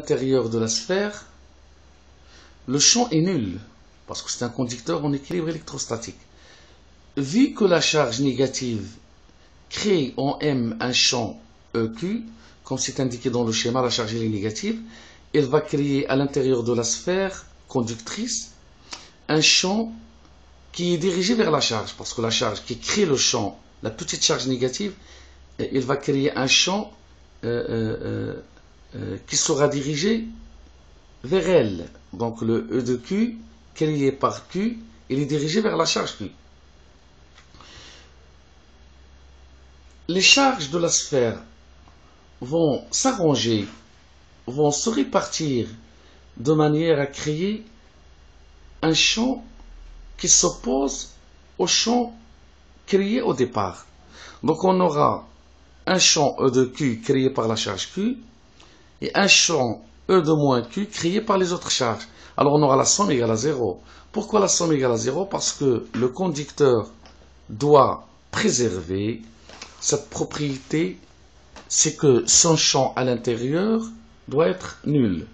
l'intérieur de la sphère, le champ est nul, parce que c'est un conducteur en équilibre électrostatique. Vu que la charge négative crée en M un champ EQ, comme c'est indiqué dans le schéma, la charge est négative, elle va créer à l'intérieur de la sphère conductrice un champ qui est dirigé vers la charge, parce que la charge qui crée le champ, la petite charge négative, elle va créer un champ qui sera dirigé vers elle. Donc le E de Q, créé par Q, il est dirigé vers la charge Q. Les charges de la sphère vont s'arranger, vont se répartir de manière à créer un champ qui s'oppose au champ créé au départ. Donc on aura un champ E de Q créé par la charge Q et un champ E de moins Q créé par les autres charges. Alors on aura la somme égale à 0. Pourquoi la somme égale à 0? Parce que le conducteur doit préserver cette propriété, c'est que son champ à l'intérieur doit être nul.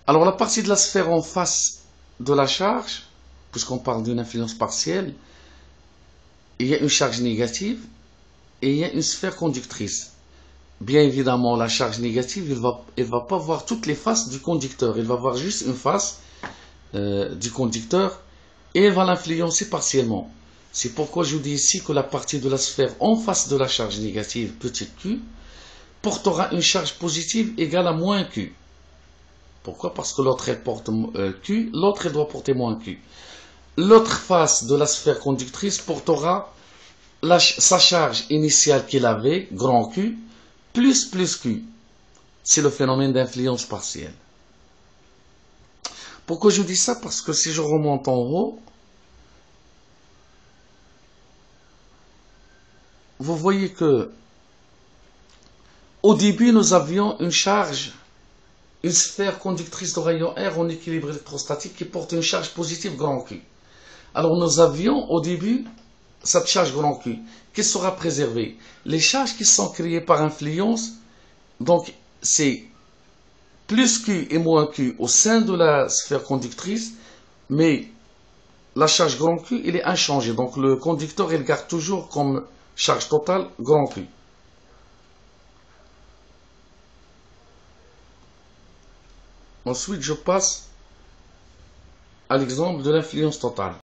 Alors la partie de la sphère en face de la charge, puisqu'on parle d'une influence partielle, il y a une charge négative et il y a une sphère conductrice. Bien évidemment, la charge négative, elle va pas voir toutes les faces du conducteur, elle va voir juste une face du conducteur et elle va l'influencer partiellement. C'est pourquoi je dis ici que la partie de la sphère en face de la charge négative, petite q, portera une charge positive égale à moins q. Pourquoi? Parce que l'autre elle porte q, l'autre elle doit porter moins q. L'autre face de la sphère conductrice portera sa charge initiale qu'il avait, grand Q, plus Q. C'est le phénomène d'influence partielle. Pourquoi je dis ça? Parce que si je remonte en haut, vous voyez que au début nous avions une charge, une sphère conductrice de rayon R en équilibre électrostatique qui porte une charge positive grand Q. Alors nous avions au début cette charge grand Q qui sera préservée. Les charges qui sont créées par influence, donc c'est plus Q et moins Q au sein de la sphère conductrice, mais la charge grand Q, il est inchangé. Donc le conducteur, il garde toujours comme charge totale grand Q. Ensuite, je passe à l'exemple de l'influence totale.